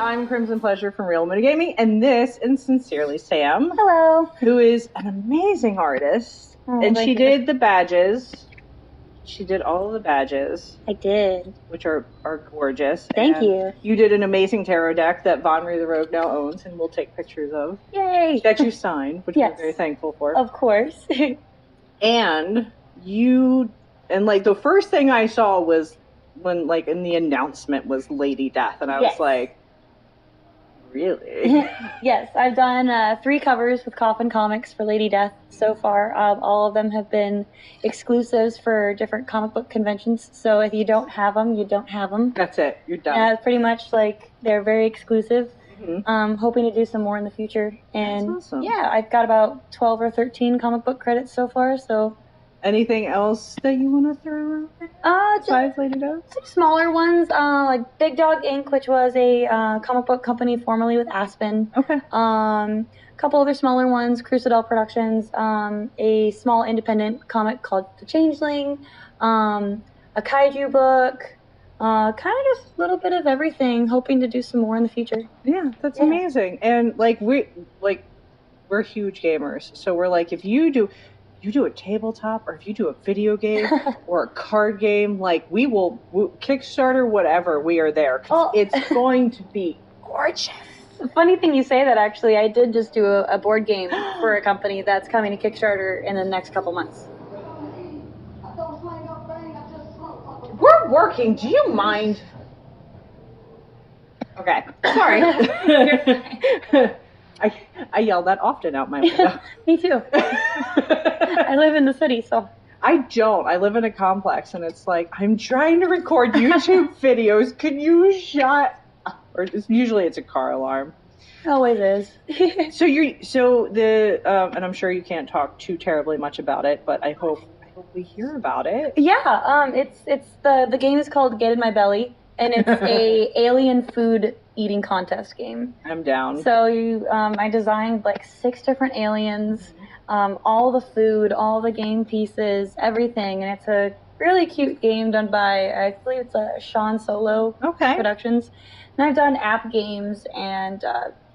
I'm Crimson Pleasure from Real Metagaming, and this is Sincerely Sam. Hello. Who is an amazing artist. And she did the badges. She did all of the badges. I did. Which are gorgeous. Thank you. You did an amazing tarot deck that Vonry the Rogue now owns, and we'll take pictures of. Yay! That you signed, which we're very thankful for. Of course. And you, and like the first thing I saw was when, like, in the announcement was Lady Death, and I was like, really? Yes, I've done 3 covers with Coffin Comics for Lady Death so far. All of them have been exclusives for different comic book conventions, so if you don't have them, you don't have them. That's it. You're done. Yeah, pretty much, like, they're very exclusive. Hoping to do some more in the future. And that's awesome. Yeah, I've got about 12 or 13 comic book credits so far, so... Anything else that you want to throw around? Besides Lady Death? Some smaller ones, like Big Dog Inc., which was a comic book company formerly with Aspen. Okay. A couple other smaller ones, Crusadel Productions, a small independent comic called The Changeling, a kaiju book, kind of just a little bit of everything, hoping to do some more in the future. Yeah, that's amazing. And like we're huge gamers, so we're like, if you do a tabletop, or if you do a video game or a card game, like we will Kickstarter, whatever, we are there. 'Cause it's going to be gorgeous. Funny thing you say that, actually. I did just do a board game for a company that's coming to Kickstarter in the next couple months. We're working. Do you mind? Okay. Sorry. I yell that often out my window. Me too. I live in the city, so. I don't. I live in a complex, and it's like, I'm trying to record YouTube videos. Can you shut up? Or usually it's a car alarm. Always is. And I'm sure you can't talk too terribly much about it, but I hope we hear about it. Yeah, it's the game is called Get in My Belly, and it's a alien food eating contest game. I'm down. So I designed like 6 different aliens, all the food, all the game pieces, everything, and it's a really cute game done by, I believe it's a Sean Solo Productions. And I've done app games and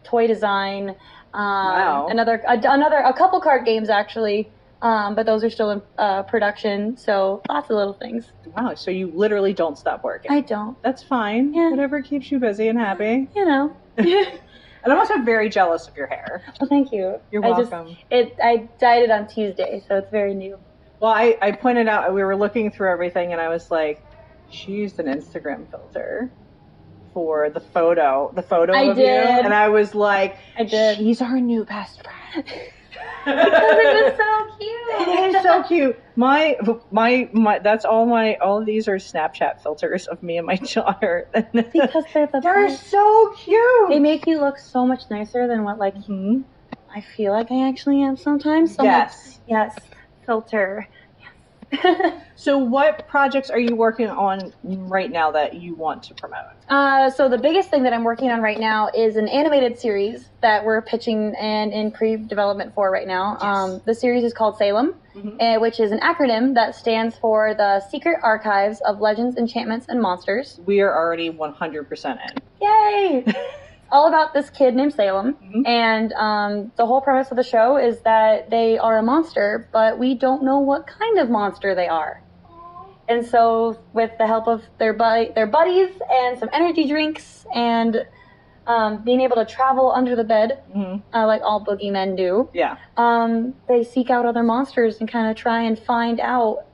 toy design. Wow. A couple card games actually. But those are still in production, so lots of little things. Wow, so you literally don't stop working. I don't. That's fine. Yeah. Whatever keeps you busy and happy. You know. And I'm also very jealous of your hair. Well, thank you. You're welcome. I dyed it on Tuesday, so it's very new. Well, I pointed out, we were looking through everything, and I was like, she used an Instagram filter for the photo of you. And I was like, she's our new best friend. Because it was so cute. It is so cute. My that's all of these are Snapchat filters of me and my daughter. Because they're so cute. They make you look so much nicer than what I feel like I actually am sometimes. So yes. Filter. So what projects are you working on right now that you want to promote? So the biggest thing that I'm working on right now is an animated series that we're pitching and in pre-development for right now. Yes. The series is called Salem, which is an acronym that stands for the Secret Archives of Legends, Enchantments, and Monsters. We are already 100% in. Yay! All about this kid named Salem, and the whole premise of the show is that they are a monster, but we don't know what kind of monster they are. And so, with the help of their buddies and some energy drinks and being able to travel under the bed, like all boogeymen do, they seek out other monsters and kind of try and find out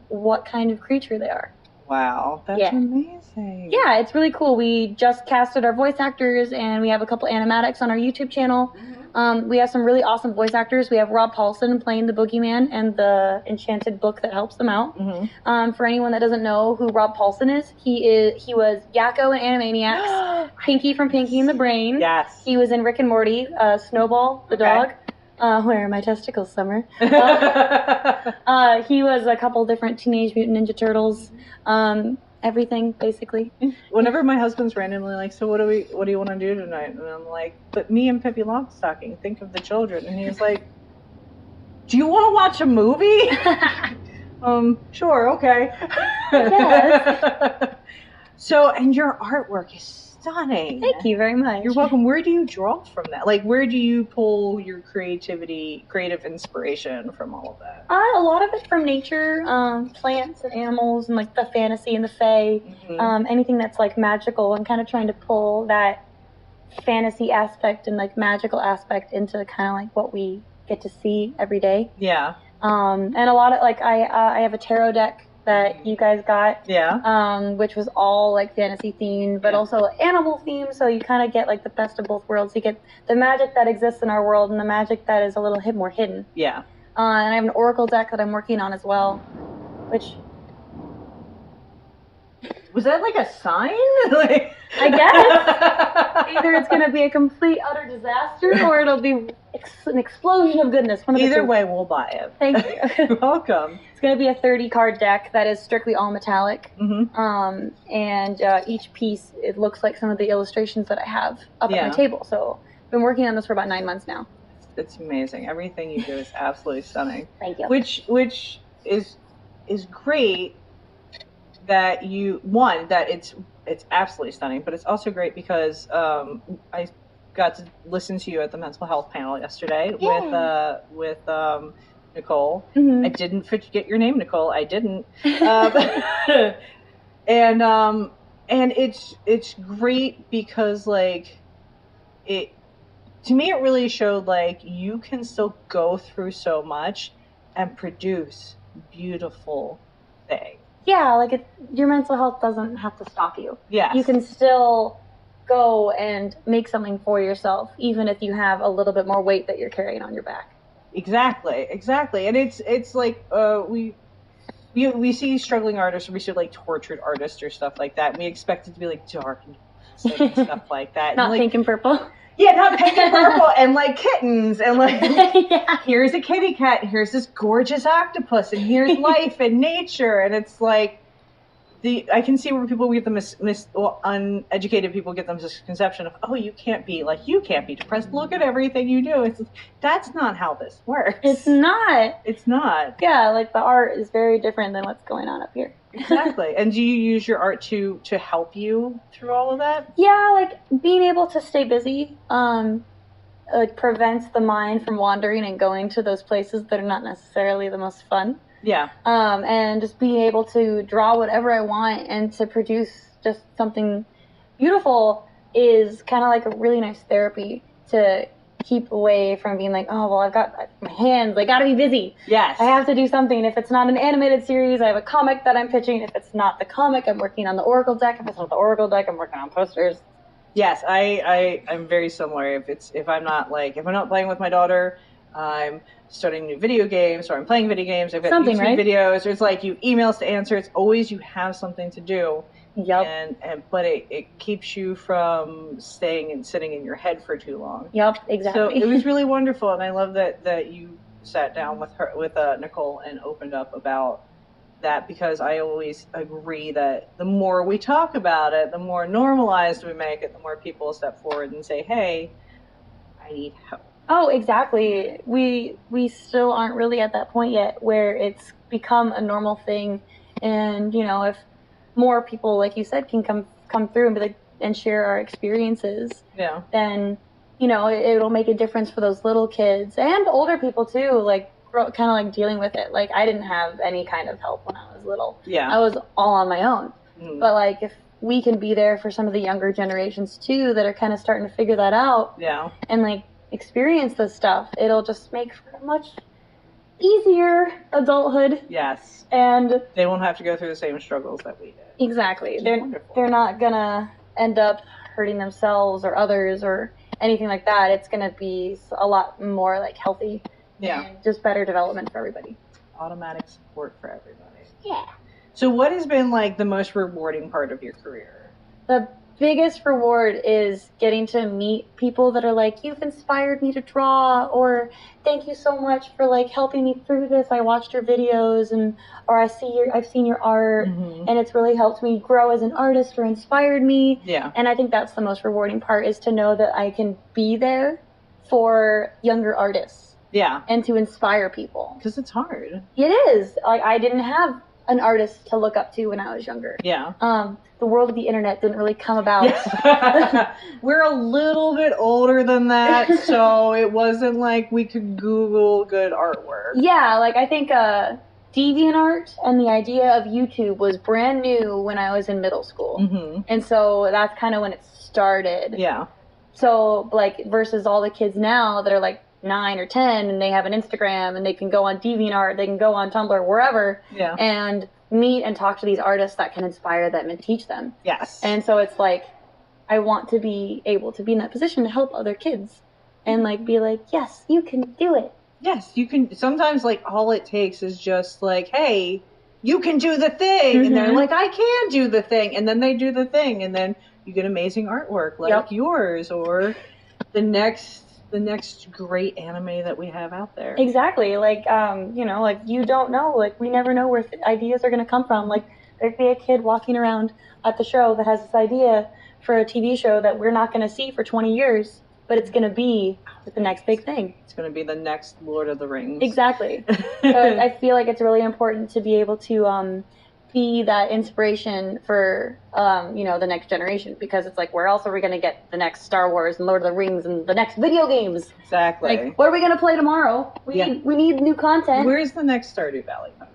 what kind of creature they are. Wow, that's amazing. Yeah, it's really cool. We just casted our voice actors, and we have a couple animatics on our YouTube channel. We have some really awesome voice actors. We have Rob Paulson playing the Boogeyman and the enchanted book that helps them out. For anyone that doesn't know who Rob Paulson is, he was Yakko in Animaniacs, Pinky from Pinky and the Brain. Yes. He was in Rick and Morty, Snowball the dog. Where are my testicles, Summer? He was a couple different Teenage Mutant Ninja Turtles. Everything, basically. Whenever my husband's randomly like, so what do you want to do tonight? And I'm like, but me and Pippi Longstocking, think of the children. And he's like, do you want to watch a movie? Sure, okay. Yes. So, and your artwork is stunning. Thank you very much. You're welcome. Where do you draw from that? Like, where do you pull your creative inspiration from all of that? A lot of it from nature, plants and animals, and like the fantasy and the fae, anything that's like magical. I'm kind of trying to pull that fantasy aspect and like magical aspect into kind of like what we get to see every day. Yeah. And a lot of like I have a tarot deck that you guys got, which was all like fantasy themed, but also animal themed. So you kind of get like the best of both worlds. You get the magic that exists in our world and the magic that is a little more hidden. Yeah. And I have an oracle deck that I'm working on as well, which. Was that like a sign? Like... I guess. Either it's going to be a complete, utter disaster, or it'll be an explosion of goodness. Either way, we'll buy it. Thank you. You're welcome. It's going to be a 30-card deck that is strictly all metallic. Mm-hmm. And each piece, it looks like some of the illustrations that I have up at my table. So I've been working on this for about 9 months now. It's amazing. Everything you do is absolutely stunning. Thank you. Which is great. That it's absolutely stunning, but it's also great because I got to listen to you at the mental health panel yesterday with Nicole. I didn't forget your name, Nicole. I didn't. And it's great because like it to me it really showed like you can still go through so much and produce beautiful things. Yeah, like your mental health doesn't have to stop you. Yes. You can still go and make something for yourself, even if you have a little bit more weight that you're carrying on your back. Exactly. And it's like we see struggling artists, or we see like tortured artists or stuff like that, and we expect it to be like dark and stuff like that. Not like, pink and purple. Yeah, not pink and purple, and like kittens, and like here's a kitty cat, here's this gorgeous octopus, and here's life and nature, and it's like I can see where people get the uneducated people get the misconception of, oh, you can't be depressed. Look at everything you do. That's not how this works. It's not. It's not. Yeah, like the art is very different than what's going on up here. Exactly. And do you use your art to help you through all of that? Yeah, like being able to stay busy, like prevents the mind from wandering and going to those places that are not necessarily the most fun. Yeah. And just being able to draw whatever I want and to produce just something beautiful is kind of like a really nice therapy to keep away from being like, oh, well, I've got my hands, I gotta be busy. Yes. I have to do something. If it's not an animated series, I have a comic that I'm pitching. If it's not the comic, I'm working on the Oracle deck. If it's not the Oracle deck, I'm working on posters. Yes, I'm very similar. If I'm not playing with my daughter, I'm starting new video games, or I'm playing video games. I've got something, YouTube right? videos. There's like you emails to answer. It's always you have something to do. Yep. But it keeps you from staying and sitting in your head for too long. Yep, exactly. So it was really wonderful, and I love that you sat down with Nicole and opened up about that, because I always agree that the more we talk about it, the more normalized we make it, the more people step forward and say, hey, I need help. Oh, exactly. We still aren't really at that point yet where it's become a normal thing. And, if more people, like you said, can come through and be like, and share our experiences, then, it'll make a difference for those little kids and older people too, like kind of like dealing with it. Like I didn't have any kind of help when I was little. Yeah. I was all on my own. But like if we can be there for some of the younger generations too that are kind of starting to figure that out. Yeah. And like experience this stuff, it'll just make for a much easier adulthood. Yes. And they won't have to go through the same struggles that we did. Exactly. They're not gonna end up hurting themselves or others or anything like that. It's gonna be a lot more like healthy. Yeah. And just better development for everybody. Automatic support for everybody. Yeah. So what has been like the most rewarding part of your career? The biggest reward is getting to meet people that are like, you've inspired me to draw, or thank you so much for like helping me through this. I watched your videos or I've seen your art, and it's really helped me grow as an artist or inspired me. Yeah. And I think that's the most rewarding part, is to know that I can be there for younger artists. Yeah. And to inspire people. Because it's hard. It is. Like I didn't have an artist to look up to when I was younger. Yeah. The world of the internet didn't really come about. Yes. We're a little bit older than that, so it wasn't like we could Google good artwork. Yeah, like I think DeviantArt and the idea of YouTube was brand new when I was in middle school. Mm-hmm. And so that's kind of when it started. Yeah. So, like, versus all the kids now that are like 9 or 10 and they have an Instagram and they can go on DeviantArt, they can go on Tumblr, wherever, and meet and talk to these artists that can inspire them and teach them. Yes. And so it's like, I want to be able to be in that position to help other kids and like be like, yes, you can do it. Yes, you can. Sometimes like all it takes is just like, hey, you can do the thing. And they're like, I can do the thing. And then they do the thing. And then you get amazing artwork like yours or the next great anime that we have out there. Exactly. Like, you know, like you don't know, like we never know where ideas are going to come from. Like there'd be a kid walking around at the show that has this idea for a TV show that we're not going to see for 20 years, but it's going to be the next big thing. It's going to be the next Lord of the Rings. Exactly. So I feel like it's really important to be able to be that inspiration for, you know, the next generation, because it's like, where else are we going to get the next Star Wars and Lord of the Rings and the next video games? Exactly. Like, what are we going to play tomorrow? We need new content. Where's the next Stardew Valley coming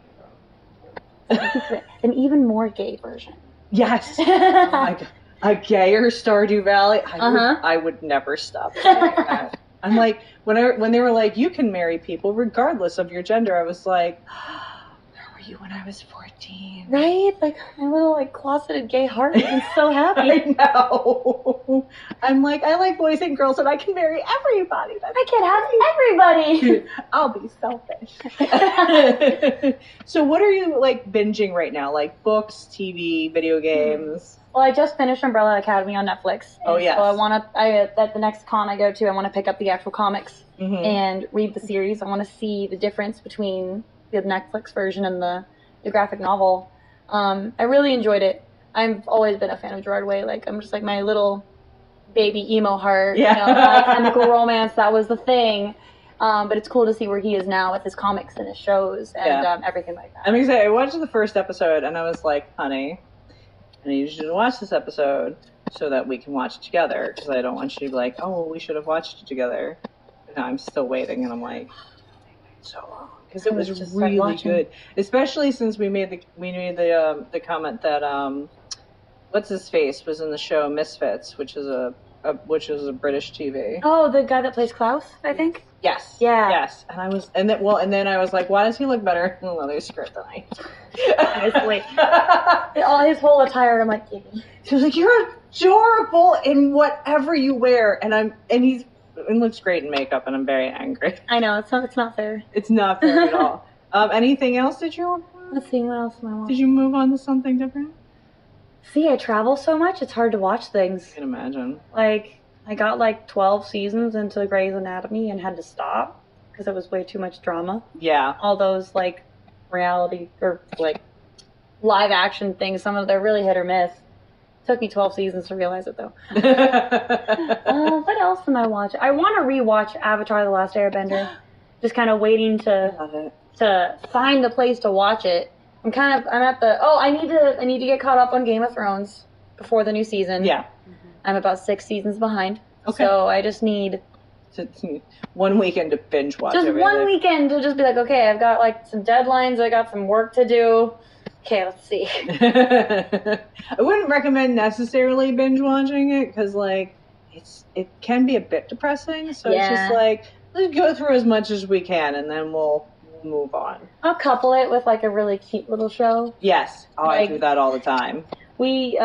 from? An even more gay version. Yes. Oh my God. A gayer Stardew Valley? I would never stop saying that. I'm like, when they were like, you can marry people regardless of your gender, I was like, where were you when I was 14? Right? Like, my little, like, closeted gay heart is so happy. I know. I'm like, I like boys and girls and I can marry everybody. I can have everybody. I'll be selfish. So what are you, like, binging right now? Like, books, TV, video games? Well, I just finished Umbrella Academy on Netflix. Oh, yes. So at the next con I go to, I want to pick up the actual comics and read the series. I want to see the difference between the Netflix version and the graphic novel. I really enjoyed it. I've always been a fan of Gerard Way. Like, I'm just like my little baby emo heart. Yeah. You know, My Chemical Romance, that was the thing. But it's cool to see where he is now with his comics and his shows and everything like that. I'm excited. I watched the first episode and I was like, honey, I need you to watch this episode so that we can watch it together, because I don't want you to be like, oh, well, we should have watched it together. And I'm still waiting, and I'm like, so long, because it was really good, especially since we made the comment that what's his face was in the show Misfits, which is a British TV. Oh, the guy that plays Klaus, I think. Yes. Yeah. Yes. And then I was like, why does he look better in the leather skirt than I do? Honestly. All his whole attire, I'm like, Gibby. She was like, you're adorable in whatever you wear, and he looks great in makeup, and I'm very angry. I know, it's not fair. It's not fair at all. Anything else that you want? Let's see, what else am I watching? Did you move on to something different? See, I travel so much, it's hard to watch things. I can imagine. Like, I got like 12 seasons into Grey's Anatomy and had to stop because it was way too much drama. Yeah. All those like reality or like live action things, some of them are really hit or miss. Took me 12 seasons to realize it though. What else am I watching? I want to rewatch Avatar: The Last Airbender. Just kind of waiting to find the place to watch it. I'm at the I need to get caught up on Game of Thrones before the new season. Yeah. I'm about 6 seasons behind. Okay. So I just need 1 weekend to binge watch just everything. 1 weekend to just be like, okay, I've got like some deadlines, I got some work to do. Okay, let's see. I wouldn't recommend necessarily binge watching it because like it can be a bit depressing. So it's just like, let's go through as much as we can and then we'll move on. I'll couple it with like a really cute little show. Yes. I do that all the time. We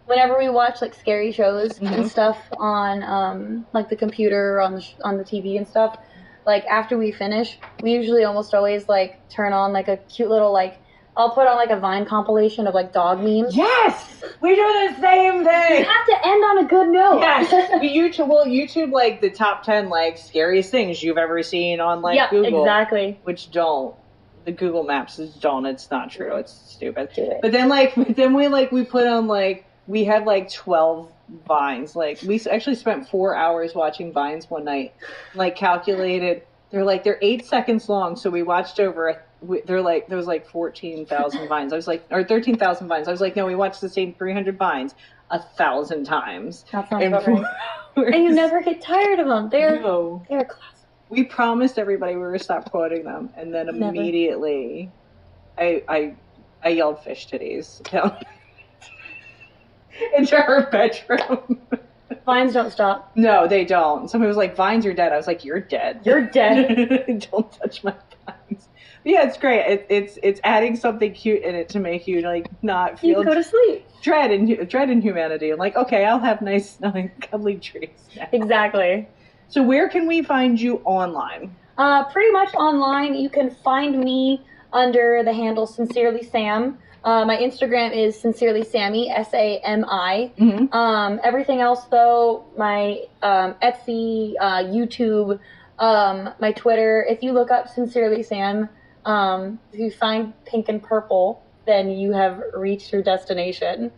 whenever we watch like scary shows and stuff on like the computer or on the TV and stuff, like after we finish, we usually almost always like turn on like a cute little like, I'll put on like a Vine compilation of like dog memes. Yes, we do the same thing. You have to end on a good note. Yes, YouTube like the top 10 like scariest things you've ever seen on like Google. Exactly. Which don't. The Google Maps don't. It's not true. It's stupid. But then we put on like, we had like 12 Vines. Like we actually spent 4 hours watching Vines one night. Like calculated, they're 8 seconds long. So we watched over there was like 14,000 vines. I was like, or 13,000 vines. I was like, no, we watched the same 300 vines 1,000 times. That sounds about right. And you never get tired of them. They're classic. We promised everybody we were going to stop quoting them, and then immediately I yelled fish titties into her bedroom. Vines don't stop. No, they don't. Somebody was like, vines are dead. I was like, you're dead. You're dead. Don't touch my vines. But yeah, it's great. It's adding something cute in it to make you like not feel. You go to sleep. Dread in humanity. I'm like, okay, I'll have nice, cuddly trees now. Exactly. So where can we find you online? Pretty much online. You can find me under the handle Sincerely Sam. My Instagram is Sincerely Sammy, SAMI. Mm-hmm. Everything else, though, my Etsy, YouTube, my Twitter. If you look up Sincerely Sam, if you find pink and purple, then you have reached your destination.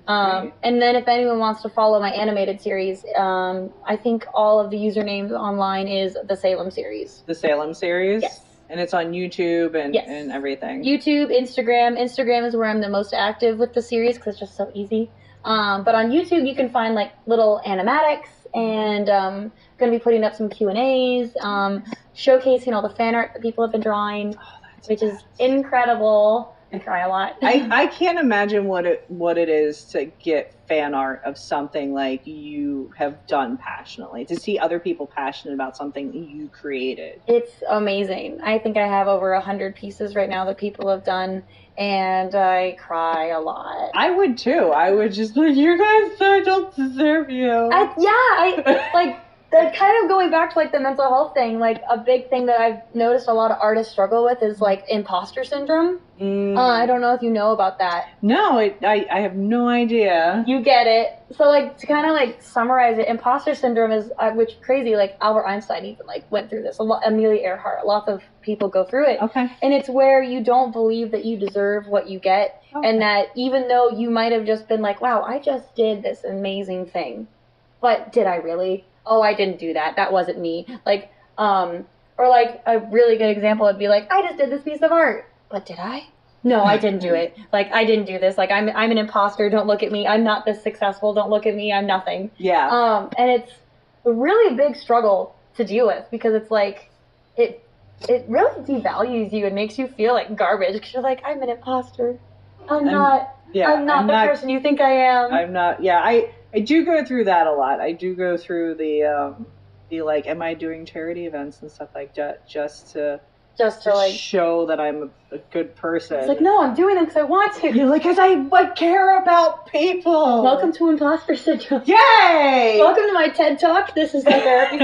And then if anyone wants to follow my animated series, I think all of the usernames online is the Salem Series. The Salem Series? Yes. And it's on YouTube and everything. YouTube, Instagram. Instagram is where I'm the most active with the series because it's just so easy. But on YouTube, you can find like little animatics, and going to be putting up some Q&As, showcasing all the fan art that people have been drawing, which is incredible. I cry a lot. I can't imagine what it is to get fan art of something like you have done passionately, to see other people passionate about something you created. It's amazing. I think I have over 100 pieces right now that people have done, and I cry a lot. I would too. I would just be like, you guys don't deserve you. That kind of going back to like the mental health thing, like a big thing that I've noticed a lot of artists struggle with is like imposter syndrome. I don't know if you know about that. No, I have no idea. You get it. So like to kind of like summarize it, imposter syndrome is, which crazy, like Albert Einstein even like went through this. Amelia Earhart, lots of people go through it. Okay. And it's where you don't believe that you deserve what you get, and that even though you might have just been like, wow, I just did this amazing thing, but did I really? Oh, I didn't do that. That wasn't me. Like, or like a really good example would be like, I just did this piece of art, but did I? No, I didn't do it. Like, I didn't do this. Like, I'm an imposter. Don't look at me. I'm not this successful. Don't look at me. I'm nothing. Yeah. And it's a really big struggle to deal with because it's like, it really devalues you and makes you feel like garbage because you're like, I'm an imposter. I'm not the person you think I am. I'm not. Yeah, I do go through that a lot. I do go through the like, am I doing charity events and stuff like that just to like show that I'm a good person? It's like, no, I'm doing them because I want to. You're like, because I care about people. Welcome to imposter syndrome. Yay! Welcome to my TED Talk. This is the therapy.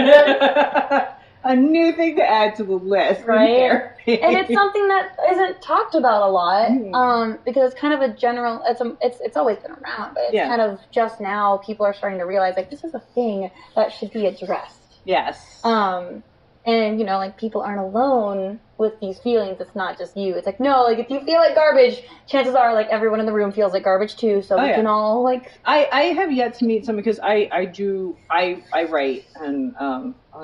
A new thing to add to the list, right? And it's something that isn't talked about a lot, because it's kind of a general. It's always been around, but it's kind of just now people are starting to realize like this is a thing that should be addressed. Yes. And like people aren't alone with these feelings. It's not just you. It's like no, like if you feel like garbage, chances are like everyone in the room feels like garbage too. So we can all like. I have yet to meet someone because I write and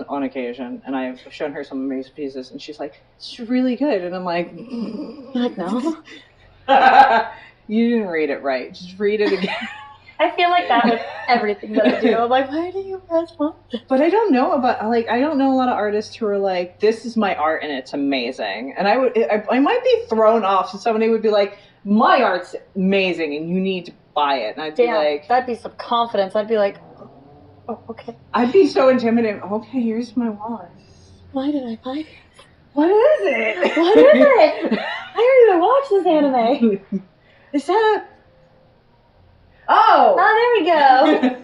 on occasion, and I've shown her some amazing pieces, and she's like, "It's really good," and I'm like, no, you didn't read it right. Just read it again. I feel like that with everything that I do. I'm like, why do you guys want this? But I don't know a lot of artists who are like, this is my art and it's amazing. And I might be thrown off if somebody would be like, my art's amazing and you need to buy it. And I'd be like, that'd be some confidence. I'd be like, oh, okay. I'd be so intimidated. Okay, here's my wallet. Why did I buy it? What is it? What is it? I don't even watch this anime. Is that a... Oh, there we go.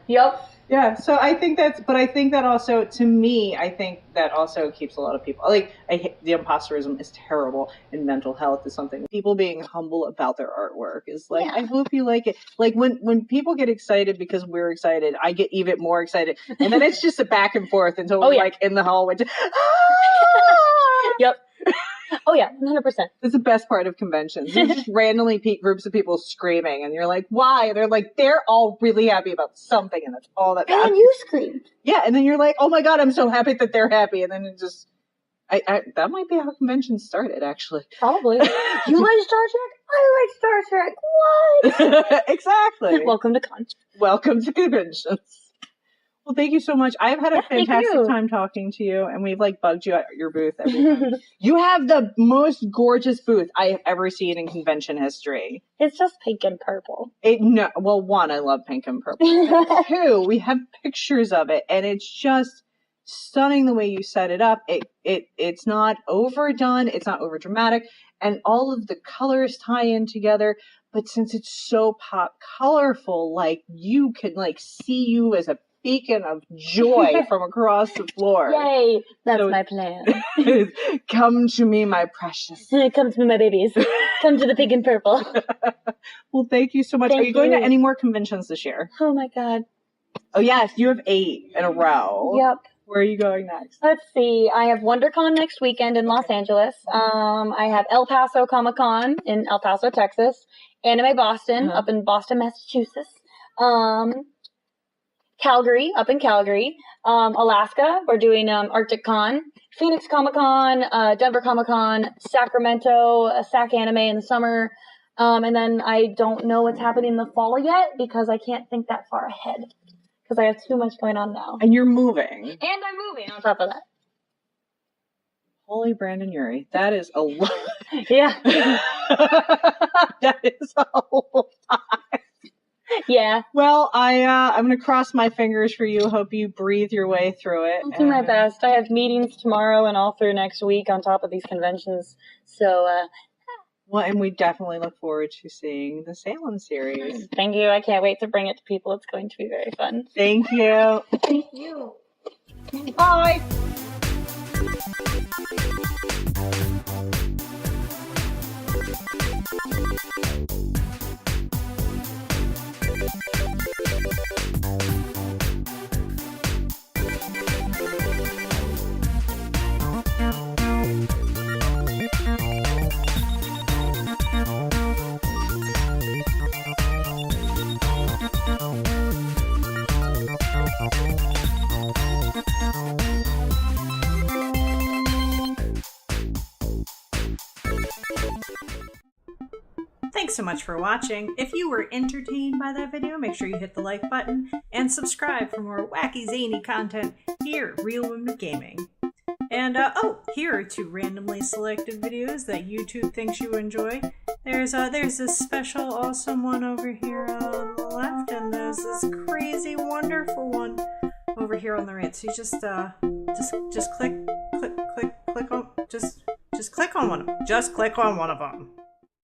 Yep. Yeah, so I think that also, to me, I think that also keeps a lot of people, like, the imposterism is terrible, and mental health is something, people being humble about their artwork is like, I hope you like it. Like, when people get excited because we're excited, I get even more excited, and then it's just a back and forth until we're, like, in the hallway. Yep. Oh yeah, 100%. That's the best part of conventions. You just randomly groups of people screaming, and you're like, "Why?" And they're like, "They're all really happy about something," and that's all that matters. And you screamed. Yeah, and then you're like, "Oh my god, I'm so happy that they're happy," and then it just That might be how conventions started, actually. Probably. You like Star Trek? I like Star Trek. What? Exactly. Welcome to con. Welcome to conventions. Well, thank you so much. I've had a fantastic time talking to you, and we've like bugged you at your booth every time. You have the most gorgeous booth I have ever seen in convention history. It's just pink and purple. Well, one, I love pink and purple. Two, we have pictures of it, and it's just stunning the way you set it up. It's not overdone, it's not over dramatic, and all of the colors tie in together. But since it's so pop colorful, like you can like see you as a beacon of joy from across the floor. Yay! That's my plan. Come to me, my precious. Come to me, my babies. Come to the pink and purple. Well, thank you so much. Are you going to any more conventions this year? Oh my god. Oh yes, you have 8 in a row. Yep. Where are you going next? Let's see. I have WonderCon next weekend in Los Angeles. I have El Paso Comic Con in El Paso, Texas. Anime Boston up in Boston, Massachusetts. Calgary, up in Calgary. Alaska, we're doing Arctic Con. Phoenix Comic Con, Denver Comic Con, Sacramento, SAC Anime in the summer. And then I don't know what's happening in the fall yet because I can't think that far ahead. Because I have too much going on now. And you're moving. And I'm moving on top of that. Holy Brandon Urie. That is a lot. Yeah. That is a whole time. Yeah. Well, I'm going to cross my fingers for you. Hope you breathe your way through it. I'll do my best. I have meetings tomorrow and all through next week on top of these conventions. So, well, and we definitely look forward to seeing the Salem series. Thank you. I can't wait to bring it to people. It's going to be very fun. Thank you. Thank you. Bye. Thanks so much for watching. If you were entertained by that video, make sure you hit the like button and subscribe for more wacky, zany content here at Real Women Gaming. And, here are 2 randomly selected videos that YouTube thinks you enjoy. There's this special awesome one over here on the left, and there's this crazy wonderful one over here on the right. So you just click on one of them. Just click on one of them.